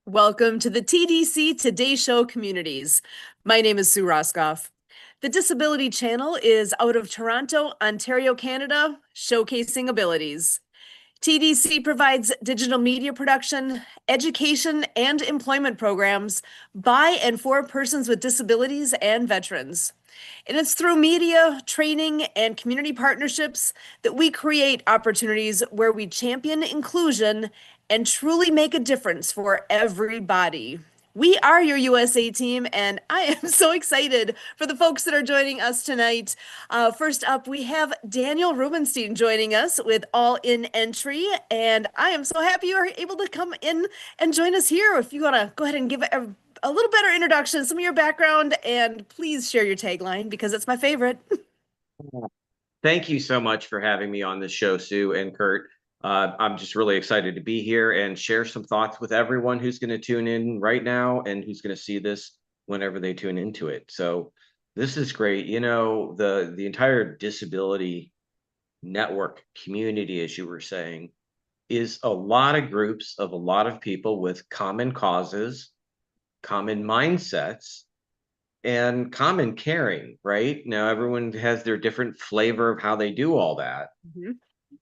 Welcome to the TDC Today Show communities. My name is Sue Roskopf. The Disability Channel is out of Toronto, Ontario, Canada, showcasing abilities. TDC provides digital media production, education, and employment programs by and for persons with disabilities and veterans. And it's through media, training, and community partnerships that we create opportunities where we champion inclusion and truly make a difference for everybody. We are your USA team, and I am so excited for the folks that are joining us tonight. First up, we have Daniel Rubenstein joining us with All In Entry, and I am so happy you are able to come in and join us here. If you want to go ahead and give a little better introduction, some of your background, and please share your tagline because it's my favorite. Thank you so much for having me on this show, Sue and Kurt. I'm just really excited to be here and share some thoughts with everyone who's going to tune in right now and who's going to see this whenever they tune into it. So this is great. You know, the entire disability network community, as you were saying, is a lot of groups of a lot of people with common causes, common mindsets, and common caring, right? Now, everyone has their different flavor of how they do all that. Mhm.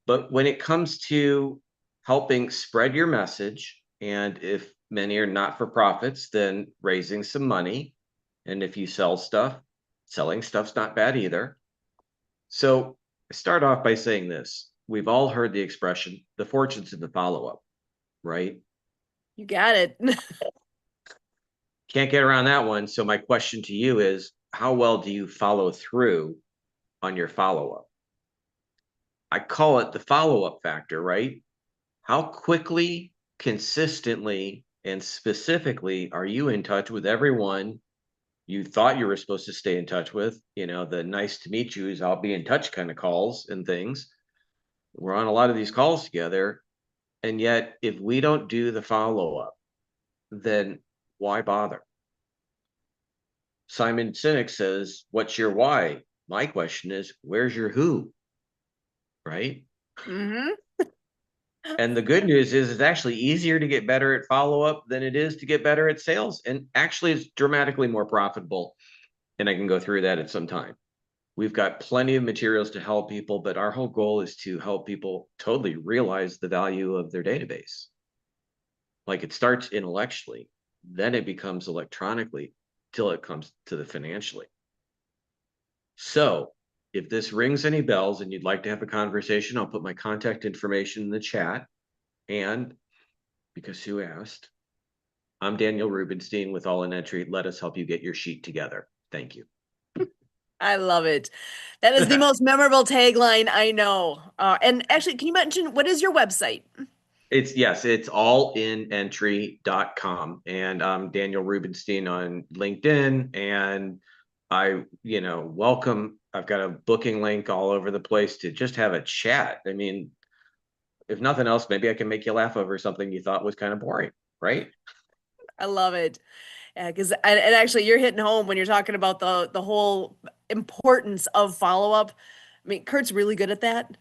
But when it comes to helping spread your message, and if many are not for profits, then raising some money. And if you sell stuff, selling stuff's not bad either. So I start off by saying this. We've all heard the expression, the fortune's in the follow-up, right? You got it. Can't get around that one. So my question to you is, how well do you follow through on your follow-up? I call it the follow-up factor, right? How quickly, consistently, and specifically are you in touch with everyone you thought you were supposed to stay in touch with? You know, the nice to meet yous, I'll be in touch kind of calls and things. We're on a lot of these calls together. And yet, if we don't do the follow-up, then why bother? Simon Sinek says, what's your why? My question is, where's your who? Right? Hmm. And the good news is it's actually easier to get better at follow-up than it is to get better at sales. And actually, it's dramatically more profitable. And I can go through that at some time. We've got plenty of materials to help people, but our whole goal is to help people totally realize the value of their database. Like, it starts intellectually, then it becomes electronically, till it comes to the financially. So if this rings any bells and you'd like to have a conversation, I'll put my contact information in the chat. And because Sue asked, I'm Daniel Rubenstein with All In Entry. Let us help you get your sheet together. Thank you. I love it. That is the most memorable tagline I know. And actually, can you mention what is your website? It's allinentry.com. And I'm Daniel Rubenstein on LinkedIn. And I, welcome. I've got a booking link all over the place to just have a chat. I mean, if nothing else, maybe I can make you laugh over something you thought was kind of boring, right? I love it. Yeah, because and actually you're hitting home when you're talking about the whole importance of follow-up. I mean, Kurt's really good at that.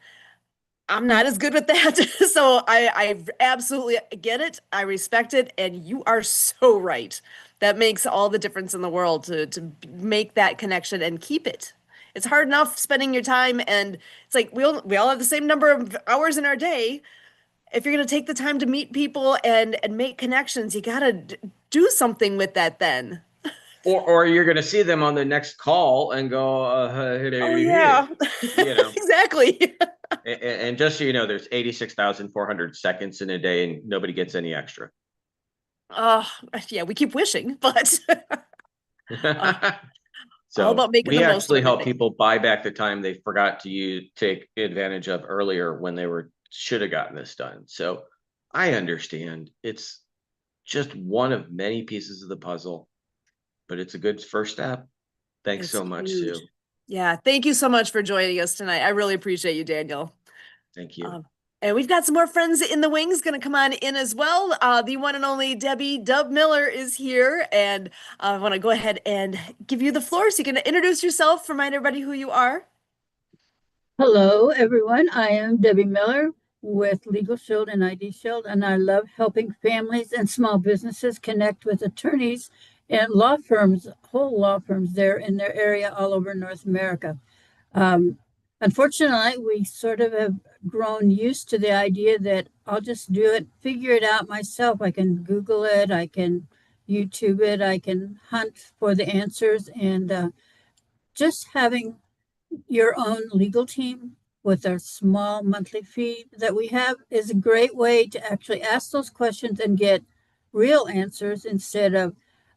I'm not as good with that. So I absolutely get it. I respect it. And you are so right. That makes all the difference in the world to make that connection and keep it. It's hard enough spending your time, and it's like we all have the same number of hours in our day. If you're going to take the time to meet people and make connections, you got to do something with that then. Or you're going to see them on the next call and go, Oh yeah. you know, Exactly. and just so you know, there's 86,400 seconds in a day and nobody gets any extra. Uh, yeah, we keep wishing, but uh, all So about making the we most of actually help everything. people buy back the time they forgot to take advantage of earlier when they should have gotten this done. So I understand it's just one of many pieces of the puzzle, but it's a good first step. Thanks It's so much, huge. Sue. Yeah, thank you so much for joining us tonight. I really appreciate you, Daniel. Thank you. Um, and we've got some more friends in the wings going to come on in as well. The one and only Deby Miller is here, and I want to go ahead and give you the floor so you can introduce yourself, remind everybody who you are. Hello, everyone. I am Deby Miller, with Legal Shield and ID Shield, and I love helping families and small businesses connect with attorneys and law firms, whole law firms there in their area all over North America. Um, Unfortunately, we sort of have grown used to the idea that I'll just do it, figure it out myself. I can Google it, I can YouTube it, I can hunt for the answers, and just having your own legal team with our small monthly fee that we have is a great way to actually ask those questions and get real answers instead of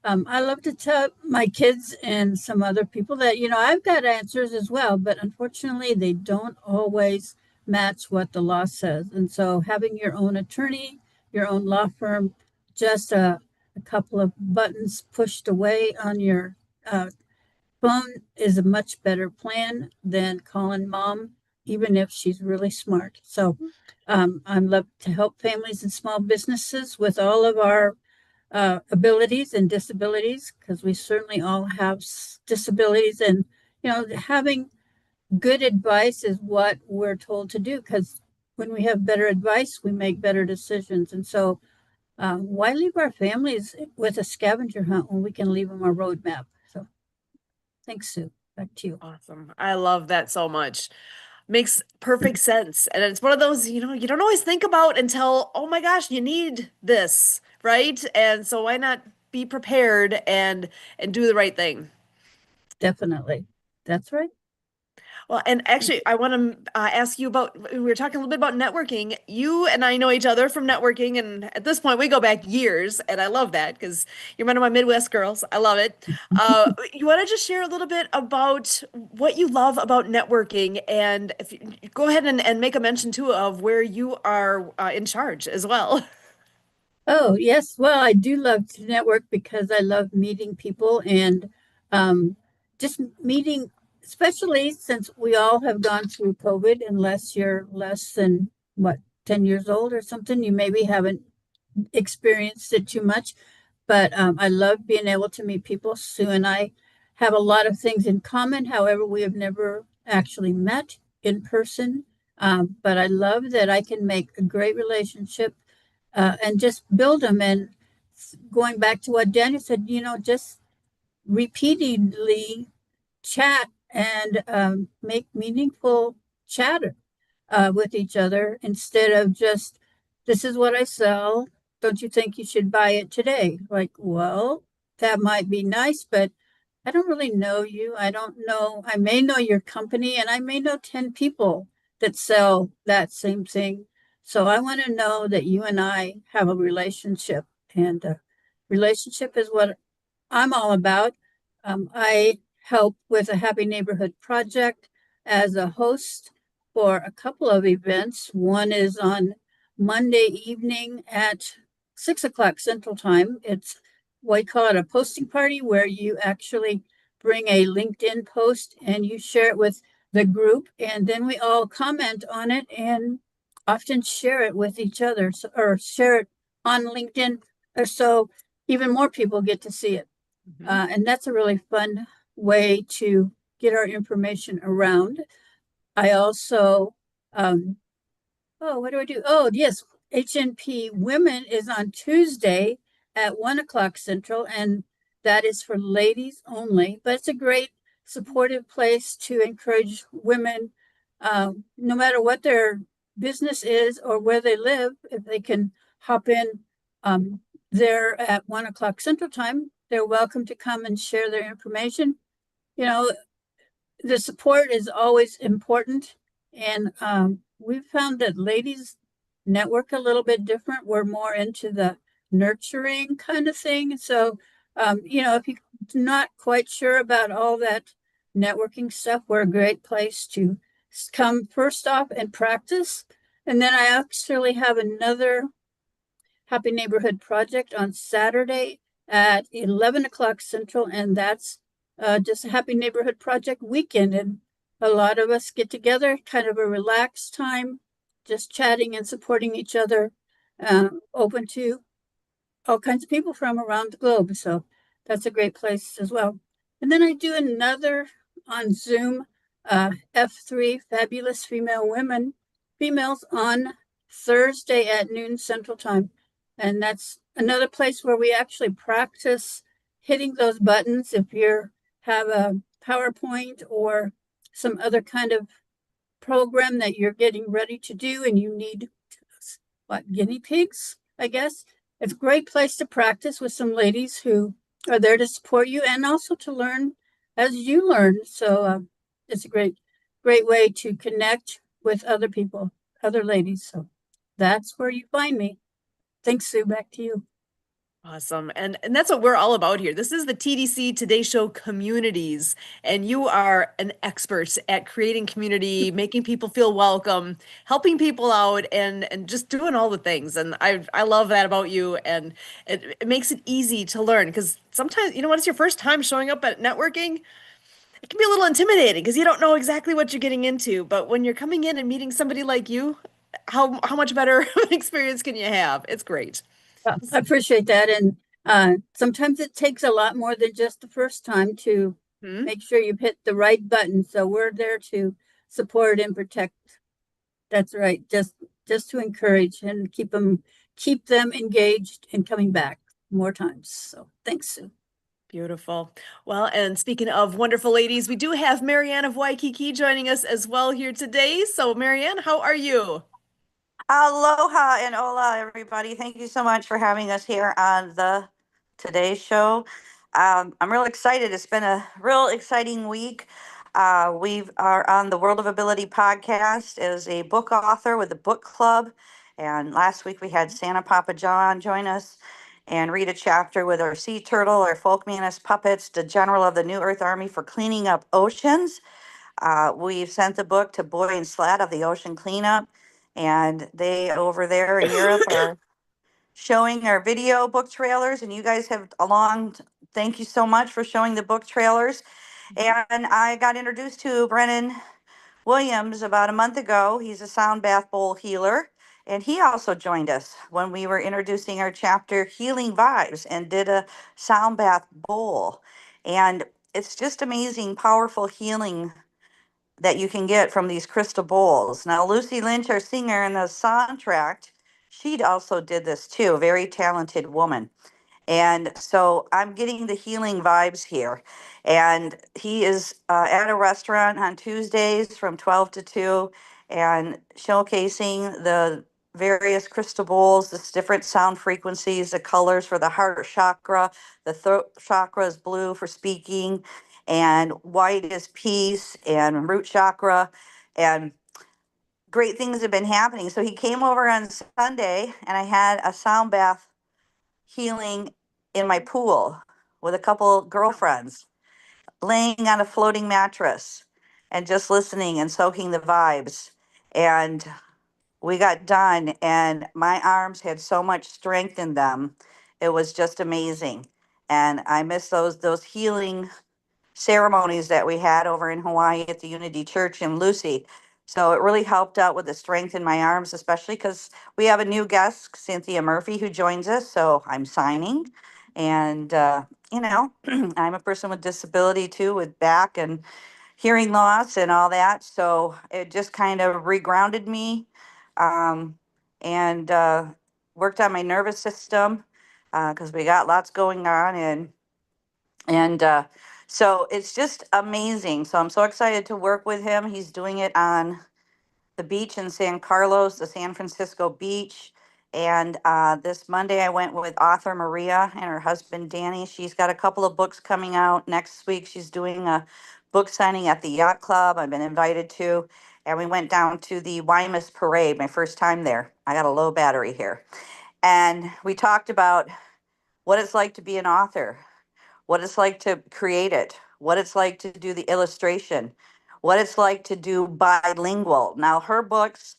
I love to tell my kids and some other people that, I've got answers as well, but unfortunately they don't always match what the law says. And so having your own attorney, your own law firm, just a couple of buttons pushed away on your phone is a much better plan than calling mom, even if she's really smart. So I love to help families and small businesses with all of our abilities and disabilities, because we certainly all have disabilities. And, having good advice is what we're told to do, because when we have better advice, we make better decisions. And so why leave our families with a scavenger hunt when we can leave them a roadmap? So thanks, Sue. Back to you. Awesome. I love that so much. Makes perfect sense. And it's one of those, you don't always think about until, oh my gosh, you need this, right? And so why not be prepared and do the right thing? Definitely. That's right. Well, and actually, I want to ask you about, we were talking a little bit about networking. You and I know each other from networking, and at this point, we go back years, and I love that because you're one of my Midwest girls. I love it. You want to just share a little bit about what you love about networking, and if you go ahead and make a mention too of where you are in charge as well. Oh, yes. Well, I do love to network because I love meeting people and um, just meeting, especially since we all have gone through COVID, unless you're less than what, 10 years old or something, you maybe haven't experienced it too much. But I love being able to meet people. Sue and I have a lot of things in common. However, we have never actually met in person. But I love that I can make a great relationship and just build them. And going back to what Daniel said, just repeatedly chat and make meaningful chatter with each other instead of just, this is what I sell. Don't you think you should buy it today? Like, well, that might be nice, but I don't really know you. I don't know. I may know your company and I may know 10 people that sell that same thing. So I want to know that you and I have a relationship, and relationship is what I'm all about. I help with a Happy Neighborhood Project as a host for a couple of events. One is on Monday evening at 6 o'clock Central Time. It's we call it a posting party, where you actually bring a LinkedIn post and you share it with the group, and then we all comment on it and often share it with each other, or share it on LinkedIn, or so even more people get to see it. And that's a really fun way to get our information around. I also, what do I do? Oh, yes, HNP Women is on Tuesday at 1 o'clock Central, and that is for ladies only. But it's a great supportive place to encourage women, no matter what their business is or where they live, if they can hop in there at 1 o'clock Central Time, they're welcome to come and share their information. You know, the support is always important. And we've found that ladies network a little bit different. We're more into the nurturing kind of thing. So, if you're not quite sure about all that networking stuff, we're a great place to come first off and practice. And then I actually have another Happy Neighborhood Project on Saturday at 11 o'clock Central, and that's just a Happy Neighborhood Project weekend. And a lot of us get together, kind of a relaxed time, just chatting and supporting each other, open to all kinds of people from around the globe. So that's a great place as well. And then I do another on Zoom, F3 Fabulous Female Women, Females on Thursday at noon Central Time. And that's another place where we actually practice hitting those buttons. If you have a PowerPoint or some other kind of program that you're getting ready to do and you need guinea pigs, I guess. It's a great place to practice with some ladies who are there to support you and also to learn as you learn. So it's a great way to connect with other people, other ladies. So that's where you find me. Thanks, Sue. Back to you. Awesome. And that's what we're all about here. This is the TDC Today Show communities, and you are an expert at creating community, making people feel welcome, helping people out, and just doing all the things. And I love that about you, and it makes it easy to learn because sometimes, when it's your first time showing up at networking, it can be a little intimidating because you don't know exactly what you're getting into. But when you're coming in and meeting somebody like you, how much better of an experience can you have? It's great. Well, I appreciate that. And sometimes it takes a lot more than just the first time to Hmm? make sure you hit the right button. So we're there to support and protect. That's right. Just to encourage and keep them engaged and coming back more times. So thanks, Sue. Beautiful. Well, and speaking of wonderful ladies, we do have Marianne of Waikiki joining us as well here today. So, Marianne, how are you? Aloha and hola, everybody. Thank you so much for having us here on the Today Show. I'm real excited. It's been a real exciting week. We are on the World of Ability podcast as a book author with the book club. And last week we had Santa Papa John join us and read a chapter with our sea turtle, our folk manus puppets, the general of the New Earth Army for cleaning up oceans. We've sent the book to Boy and Slat of the Ocean Cleanup, and they over there in Europe are showing our video book trailers. And you guys have thank you so much for showing the book trailers. And I got introduced to Brennan Williams about a month ago. He's a sound bath bowl healer. And he also joined us when we were introducing our chapter Healing Vibes and did a sound bath bowl. And it's just amazing, powerful healing that you can get from these crystal bowls. Now, Lucy Lynch, our singer in the soundtrack, she also did this too, very talented woman. And so I'm getting the healing vibes here. And he is at a restaurant on Tuesdays from 12 to 2 and showcasing the various crystal bowls, the different sound frequencies, the colors for the heart chakra. The throat chakra is blue for speaking, and white is peace, and root chakra. And great things have been happening. So he came over on Sunday, and I had a sound bath healing in my pool with a couple girlfriends, laying on a floating mattress and just listening and soaking the vibes. And we got done, and my arms had so much strength in them. It was just amazing. And I miss those healing ceremonies that we had over in Hawaii at the Unity Church in Lucy. So it really helped out with the strength in my arms, especially because we have a new guest, Cynthia Murphy, who joins us. So I'm signing. And, I'm a person with disability too, with back and hearing loss and all that. So it just kind of regrounded me, and worked on my nervous system because we got lots going on. And so it's just amazing. So I'm so excited to work with him. He's doing it on the beach in San Carlos, the San Francisco beach. And this Monday, I went with author Maria and her husband Danny. She's got a couple of books coming out next week. She's doing a book signing at the Yacht Club. I've been invited to. And we went down to the Wymus Parade, my first time there. I got a low battery here. And we talked about what it's like to be an author, what it's like to create it, what it's like to do the illustration, what it's like to do bilingual. Now, her books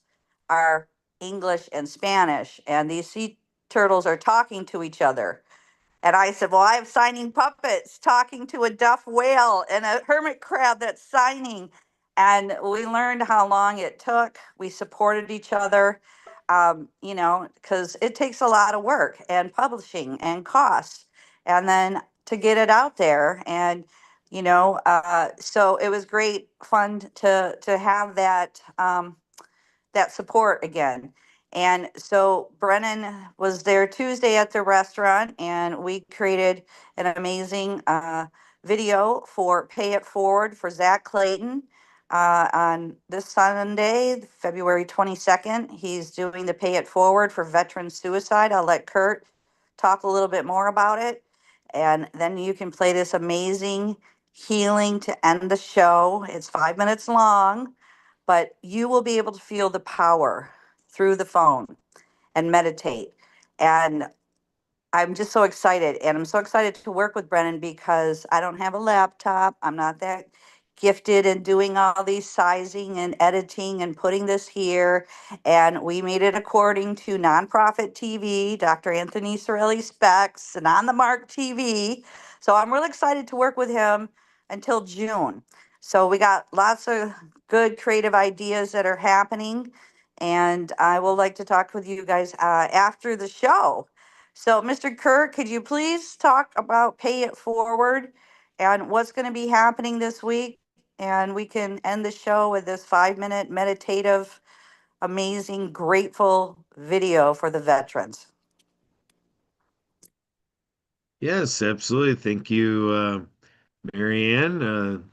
are English and Spanish, and these sea turtles are talking to each other. And I said, well, I have signing puppets talking to a deaf whale and a hermit crab that's signing. And we learned how long it took. We supported each other, because it takes a lot of work and publishing and costs. And then to get it out there. And, so it was great fun to have that, that support again. And so Brennan was there Tuesday at the restaurant, and we created an amazing video for Pay It Forward for Zach Clayton. On this Sunday, February 22nd, he's doing the Pay It Forward for veteran suicide. I'll let Kurt talk a little bit more about it. And then you can play this amazing healing to end the show. It's 5 minutes long, but you will be able to feel the power through the phone and meditate. And I'm just so excited. And I'm so excited to work with Brennan because I don't have a laptop. I'm not that gifted in doing all these sizing and editing and putting this here. And we made it according to nonprofit TV, Dr. Anthony Sorelli specs, and on the mark TV. So I'm really excited to work with him until June. So we got lots of good creative ideas that are happening. And I will like to talk with you guys after the show. So, Mr. Kerr, could you please talk about Pay It Forward and what's going to be happening this week? And we can end the show with this 5 minute meditative, amazing, grateful video for the veterans. Yes, absolutely. Thank you, Marianne.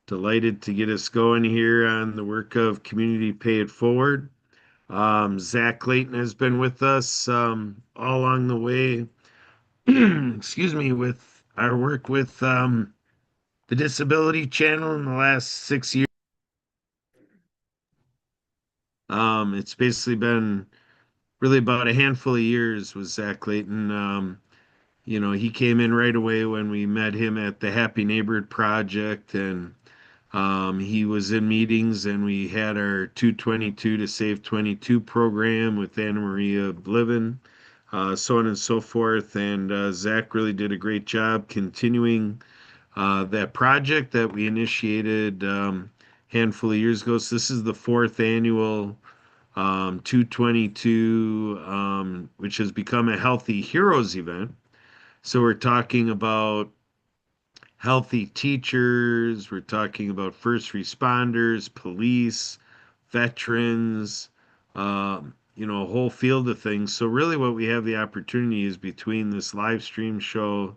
Delighted to get us going here on the work of Community Pay It Forward. Zach Clayton has been with us all along the way. Excuse me, with our work with the Disability Channel in the last 6 years. It's basically been really about a handful of years with Zach Clayton. He came in right away when we met him at the Happy Neighborhood Project, and he was in meetings, and we had our 222 to Save 22 program with Anna Maria Bliven, so on and so forth. And Zach really did a great job continuing that project that we initiated handful of years ago. So this is the fourth annual 222, which has become a Healthy Heroes event. So we're talking about healthy teachers, we're talking about first responders, police, veterans, a whole field of things. So really what we have the opportunity is between this live stream show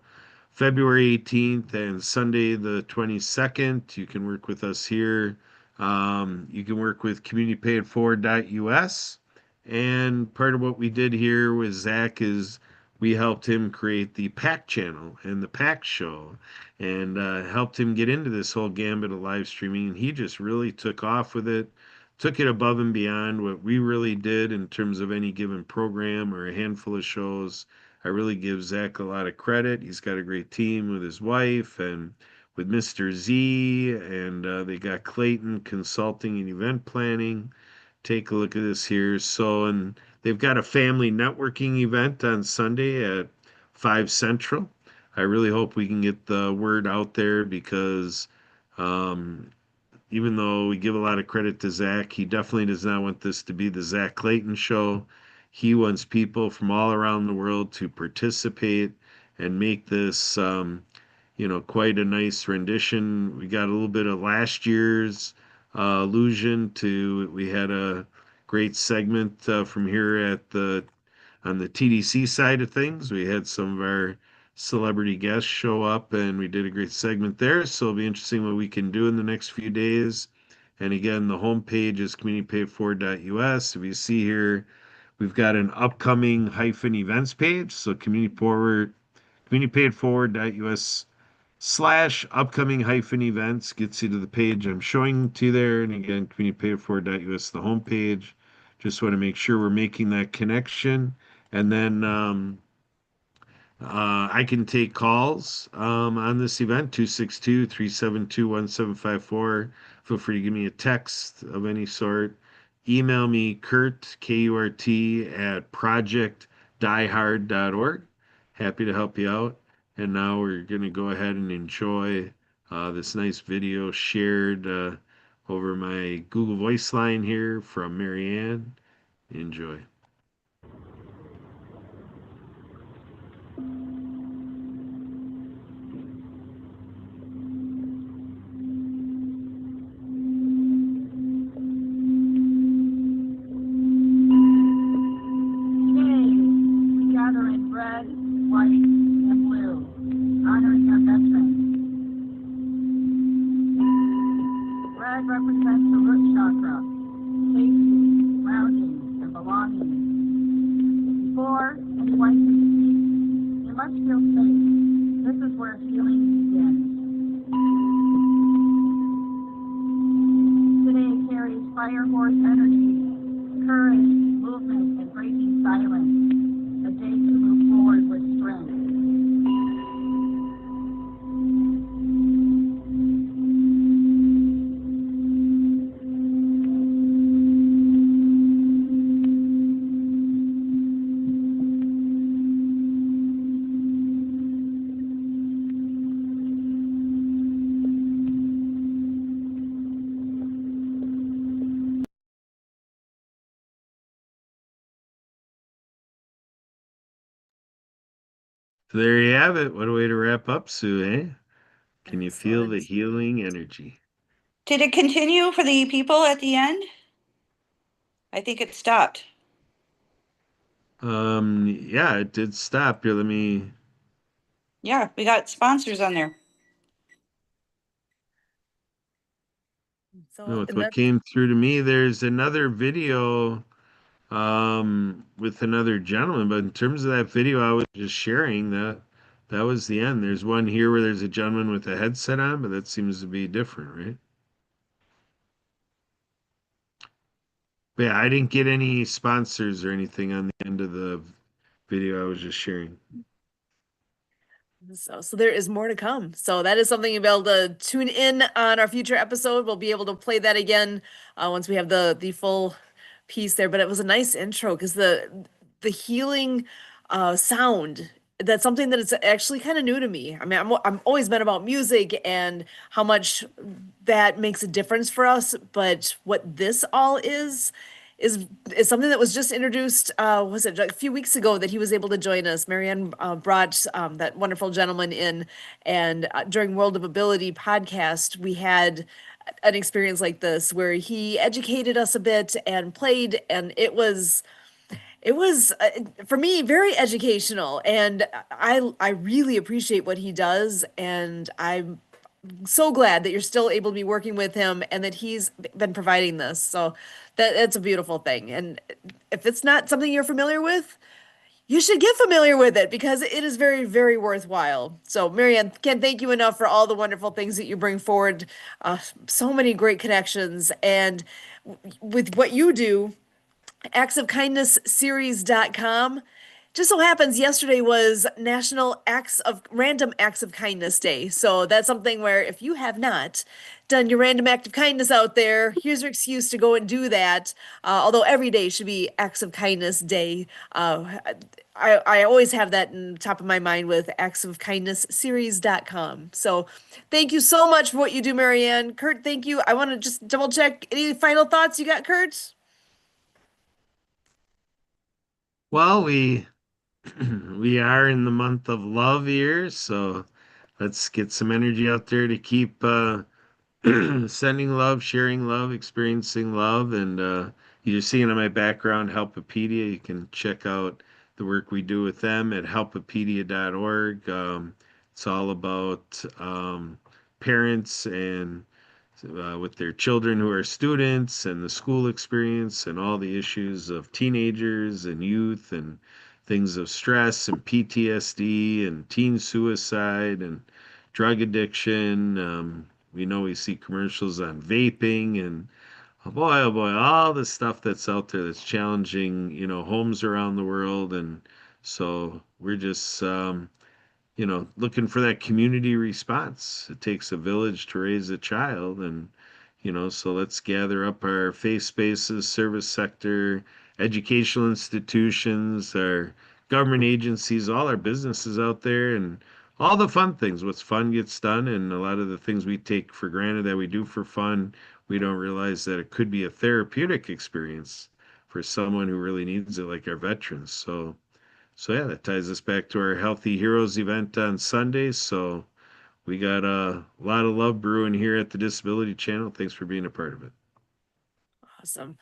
February 18th and Sunday the 22nd. You can work with us here. You can work with communitypayitforward.us. And part of what we did here with Zach is we helped him create the PAC channel and the PAC show, and helped him get into this whole gambit of live streaming. And he just really took off with it, took it above and beyond what we really did in terms of any given program or a handful of shows. I really give Zach a lot of credit. He's got a great team with his wife and with Mr. Z, and they got Clayton Consulting and Event Planning. Take a look at this here. So, and they've got a family networking event on Sunday at 5 Central. I really hope we can get the word out there because even though we give a lot of credit to Zach, he definitely does not want this to be the Zach Clayton show. He wants people from all around the world to participate and make this, quite a nice rendition. We got a little bit of last year's allusion to. We had a great segment from here on the TDC side of things. We had some of our celebrity guests show up, and we did a great segment there. So it'll be interesting what we can do in the next few days. And again, the homepage is communitypayitforward.us. If you see here, we've got an upcoming -events page. So communitypayitforward.us /upcoming-events gets you to the page I'm showing to you there. And again, communitypayitforward.us, the homepage. Just want to make sure we're making that connection. And then I can take calls on this event, 262-372-1754. Feel free to give me a text of any sort. Email me, Kurt, K-U-R-T, at projectdiehard.org. Happy to help you out. And now we're going to go ahead and enjoy this nice video shared over my Google Voice line here from Marianne. Enjoy. So there you have it. What a way to wrap up, Sue, eh? Can you feel the Excellent. healing energy? Did it continue for the people at the end? I think it stopped. Yeah, it did stop. Here, let me. Yeah, we got sponsors on there. So, No, with and what that's came through to me, there's another video with another gentleman, but in terms of that video I was just sharing, that was the end. There's one here where there's a gentleman with a headset on, but that seems to be different, right? But yeah, I didn't get any sponsors or anything on the end of the video I was just sharing. so there is more to come. So that is something you'll be able to tune in on our future episode. We'll be able to play that again once we have the full piece there. But it was a nice intro because the healing sound, that's something that is actually kind of new to me. I mean, I'm always been about music and how much that makes a difference for us. But what this all is is something that was just introduced. Was it a few weeks ago that he was able to join us? Marianne brought that wonderful gentleman in, and during World of Ability podcast, we had an experience like this where he educated us a bit and played, and it was for me very educational, and I really appreciate what he does, and I'm so glad that you're still able to be working with him and that he's been providing this. So that's a beautiful thing. And if it's not something you're familiar with, you should get familiar with it because it is very, very worthwhile. So, Marianne, can't thank you enough for all the wonderful things that you bring forward. So many great connections. And with what you do, actsofkindnessseries.com. Just so happens yesterday was National Random Acts of Kindness Day. So that's something where if you have not done your random act of kindness out there, here's your excuse to go and do that. Although every day should be Acts of Kindness Day. I always have that in top of my mind with actsofkindnessseries.com. So thank you so much for what you do, Marianne. Kurt, thank you. I want to just double check. Any final thoughts you got, Kurt? Well, we are in the month of love here, so let's get some energy out there to keep sending love, sharing love, experiencing love. And you're seeing in my background, Helpopedia. You can check out the work we do with them at helpopedia.org. It's all about parents and with their children who are students and the school experience and all the issues of teenagers and youth and things of stress and PTSD and teen suicide and drug addiction. We know we see commercials on vaping and oh boy, all the stuff that's out there that's challenging, homes around the world. And so we're just, looking for that community response. It takes a village to raise a child. And, so let's gather up our faith spaces, service sector, educational institutions, our government agencies, all our businesses out there, and all the fun things. What's fun gets done. And a lot of the things we take for granted that we do for fun, we don't realize that it could be a therapeutic experience for someone who really needs it, like our veterans. So yeah, that ties us back to our Healthy Heroes event on Sunday. So we got a lot of love brewing here at the Disability Channel. Thanks for being a part of it. Awesome.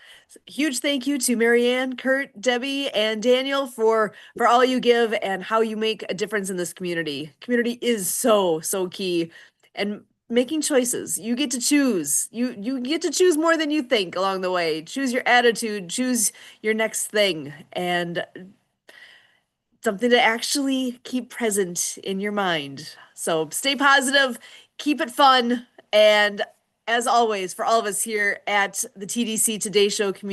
Huge thank you to Marianne, Kurt, Debbie, and Daniel for all you give and how you make a difference in this community. Community is so, so key. And making choices. You get to choose. You get to choose more than you think along the way. Choose your attitude, choose your next thing, and something to actually keep present in your mind. So stay positive, keep it fun, and as always, for all of us here at the TDC Today Show community.